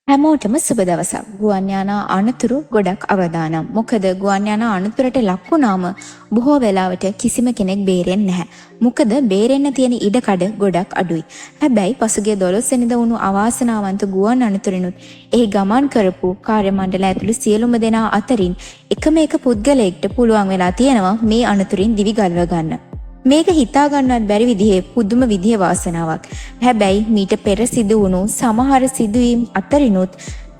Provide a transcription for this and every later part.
හැමෝටම සුබ දවසක්. ගුවන් යානා අනතුරු ගොඩක් අවදානම්. මොකද ගුවන් යානා අනතුරට ලක් වුණාම බොහෝ වෙලාවට කිසිම කෙනෙක් බේරෙන්නේ නැහැ. මොකද බේරෙන්න තියෙන ඉඩකඩ ගොඩක් අඩුයි. හැබැයි පසුගිය 12 වෙනිදා වුණු අවාසනාවන්ත ගුවන් අනතුරිනුත් එහි ගමන් කරපු කාර්ය මණ්ඩල ඇතුළු සියලුම දෙනා අතරින් එකම එක පුද්ගලයෙක්ට පුළුවන් වෙලා තියෙනවා මේ අනතුරින් දිවි ගලව ගන්න. මේක හිතා ගන්නවත් බැරි විදිහේ පුදුම විදිහේ වාසනාවක්. හැබැයි මීට පෙර සිදු වුණු සමහර සිදුවීම් අතරිනුත්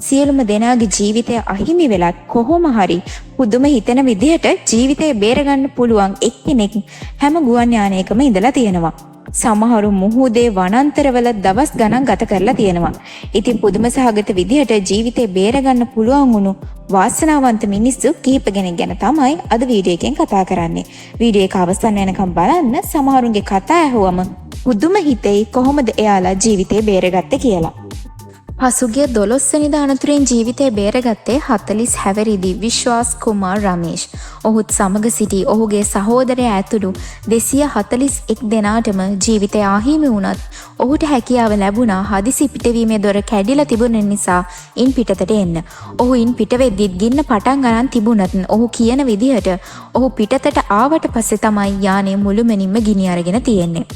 සියලුම දෙනාගේ ජීවිතය අහිමි වෙලත් කොහොම හරි පුදුම හිතෙන විදිහට ජීවිතය බේරගන්න පුළුවන් එක්කෙනෙක් හැම ගුවන් යානයකම ඉඳලා තියෙනවා. සමහරු මුහුදේ වනාන්තරවල දවස් ගණන් ගත කරලා තියෙනවා. ඉතින් පුදුම සහගත විදිහට ජීවිතේ බේරගන්න පුළුවන් වුණු වාසනාවන්ත මිනිස්සු කිහිප කෙනෙක් ගැන තමයි අද වීඩියෝ එකෙන් කතා කරන්නේ. වීඩියෝ එක අවසන් වෙනකම් බලන්න. සමහරුන්ගේ කතා ඇහුවම පුදුම හිතෙයි කොහොමද එයාලා ජීවිතේ බේරගත්තේ කියලා. පසුගිය 12 වෙනිදා අනතුරින් ජීවිතේ බේරගත්තේ 40 හැවිරිදි විශ්වාස් කුමාර් රමේෂ්. ඔහුත් සමග සිටි ඔහුගේ සහෝදරයා ඇතුළු 241 දෙනාටම ජීවිතය අහිමි වුණත් ඔහුට හැකියාව ලැබුණා හදිසි පිටවීමේ දොර කැඩිලා තිබුණ නිසා ඉන් පිටතට එන්න. ඔහු ඉන් පිට වෙද්දිත් ගින්න පටන් ගන්න තිබුණත් ඔහු කියන විදිහට ඔහු පිටතට ආවට පස්සේ තමයි යානේ මුළුමනින්ම ගිනි අරගෙන තියෙන්නේ.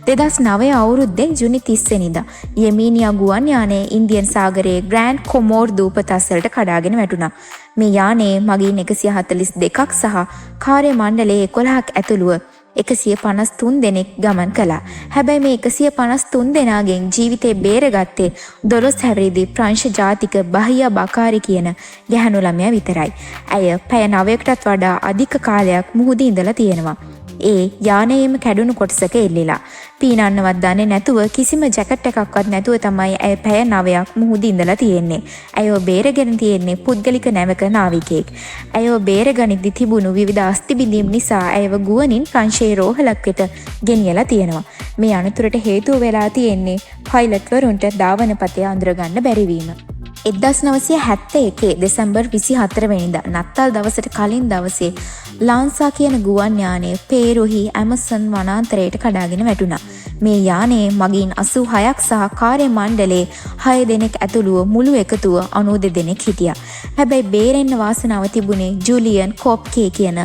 2009 අවුරුද්දේ ජුනි 30 වෙනිදා යෙමීනියා ගුවන් යානයේ ඉන්දියන් සාගරයේ ග්‍රෑන්ඩ් කොමෝර් දූපතස්සලට කඩාගෙන වැටුණා. මේ යානයේ මගීන් 142ක් සහ කාර්ය මණ්ඩලයේ 11ක් ඇතුළුව 153 දෙනෙක් ගමන් කළා. හැබැයි මේ 153 දෙනාගෙන් ජීවිතේ බේරගත්තේ 12 හැවිරිදි ප්‍රංශ ජාතික බහියා බකාරි කියන ගැහැණු ළමයා විතරයි. ඇය පැය 9කටත් වඩා අධික කාලයක් මුහුදේ ඉඳලා තියෙනවා. ඒ යානයේම කැඩුණු කොටසක එල්ලෙලා. පීනන්නවත් දන්නේ නැතුව කිසිම ජැකට් එකක්වත් නැතුව තමයි ඇය පැය 9ක් මුහුදේ ඉඳලා තියෙන්නේ. ඇයව බේරගෙන තියෙන්නේ පුද්ගලික නැවක නාවිකයෙක්. ඇයව බේරගනිද්දි තිබුණු විවිධ අස්ථි බිඳීම් නිසා ඇයව ගුවනින් ප්‍රංශයේ රෝහලක් වෙත ගෙනියලා තියෙනවා. මේ අනතුරට හේතුව වෙලා තියෙන්නේ පයිලට් වරුන්ට ධාවනපතේ අඳුරගන්න බැරි වීම. 1971 දෙසැම්බර් 24 වෙනිදා නත්තල් දවසට කලින් දවසේ ලාන්සා කියන ගුවන් යානය පේරුහි ඇමසන් වනාන්තරයට කඩාගෙන වැටුණා. මේ යානයේ මගීන් 86ක් සහ කාර්ය මණ්ඩලයේ 6 දෙනෙක් ඇතුළුව මුළු එකතුව 92 දෙනෙක් හිටියා. හැබැයි බේරෙන්න වාසනාව තිබුණේ ජුලියන් කොප්කේ කියන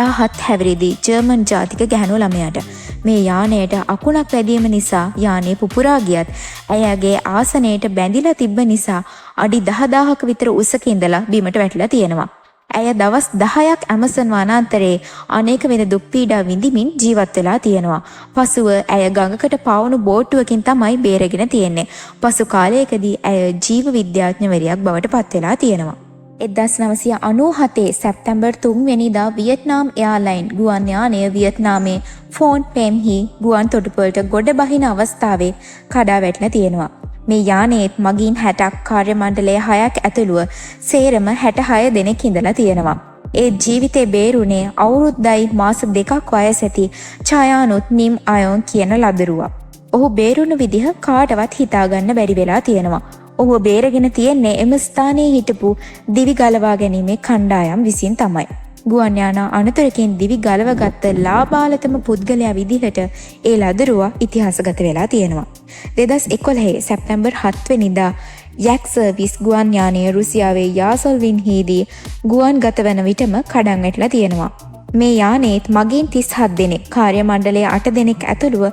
17 හැවිරිදි ජර්මන් ජාතික ගැහැණු ළමයාට. මේ යානයට අකුණක් වැදීම නිසා යානය පුපුරා ගියත් ඇයගේ ආසනයට බැඳිලා තිබ්බ නිසා අඩි 10000ක විතර උසක ඉඳලා බිමට වැටිලා තියෙනවා. ඇය දවස් 10ක් ඇමසන් වනාන්තරයේ අනේක වෙන දුක් පීඩා විඳිමින් ජීවත් වෙලා තියෙනවා. පසුව ඇය ගඟකට පාවුණු බෝට්ටුවකින් තමයි බේරගෙන තියෙන්නේ. පසු කාලයකදී ඇය ජීව විද්‍යාඥවරියක් බවට පත් වෙලා තියෙනවා. 1997 සැප්තැම්බර් 3 වෙනිදා වියට්නාම් එයාර්ලයින් ගුවන් යානය වියට්නාමේ ෆෝන් පෙම්හි ගුවන් තොටුපළට ගොඩ බහින අවස්ථාවේ කඩා වැටිලා තියෙනවා. මේ යානයේත් මගීන් 60ක් කාර්ය මණ්ඩලයේ 6ක් ඇතුළුව සේරම 66 දෙනෙක් ඉඳලා තියෙනවා. ඒ ජීවිතේ බේරුනේ අවුරුද්දයි මාස 2ක් වයස ඇති ඡායානුත් නිම් අයෝන් කියන ලදරුවා. ඔහු බේරුණු විදිහ කාටවත් හිතාගන්න බැරි වෙලා තියෙනවා. ඔහු බේරගෙන තියෙන්නේ එම ස්ථානයේ හිටපු දිවි ගලවා ගැනීමේ කණ්ඩායම් විසින් තමයි. ගුවන් යානා අනතුරකින් දිවි ගලවගත්ත ලාබාලතම පුද්ගලයා විදිහට ඒ ලදරුවා ඉතිහාසගත වෙලා තියෙනවා. 2011 සැප්තැම්බර් 7 වෙනිදා යක් සර්විස් ගුවන් යානය රුසියාවේ යාසොල්වින්හිදී ගුවන් ගත වන විටම කඩන් වැටලා තියෙනවා. මේ යානයේත් මගීන් 37 දෙනෙක් කාර්ය මණ්ඩලයේ 8 දෙනෙක් ඇතුළුව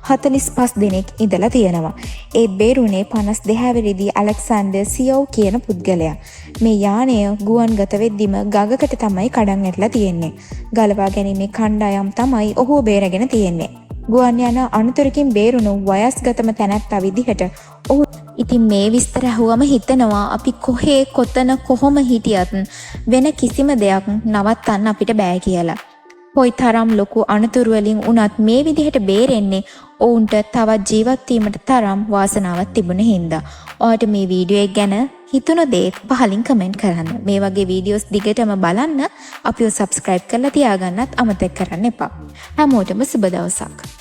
45 දෙනෙක් ඉඳලා තියෙනවා. ඒ බේරුනේ 52 හැවිරිදි ඇලෙක්සැන්ඩර් සියෝව් කියන පුද්ගලයා. මේ යානය ගුවන් ගත වෙද්දිම ගඟකට තමයි කඩන් වැටලා තියෙන්නේ. ගලවා ගැනීමේ කණ්ඩායම් තමයි ඔහු බේරගෙන තියෙන්නේ. ගුවන් යාන අනතුරකින් බේරුණු වයස්ගතම තැනැත්තා විදිහට ඔහු ඉතින් මේ විස්තර අහුවම හිතනවා අපි කොහේ කොතන කොහොම හිටියත් වෙන කිසිම දෙයක් නවත්තන්න අපිට බෑ කියලා. කොයිතරම් ලොකු අනතුරු වලින් උනත් මේ විදිහට බේරෙන්නේ ඔවුන්ට තවත් ජීවත් වීමට තරම් වාසනාවක් තිබුණ හින්දා. ඔයාලට මේ වීඩියෝ එක ගැන හිතුණ දේ පහලින් කමෙන්ට් කරන්න. මේ වගේ වීඩියෝස් දිගටම බලන්න අපිව සබ්ස්ක්‍රයිබ් කරලා තියාගන්නත් අමතක කරන්න එපා. හැමෝටම සුබ දවසක්.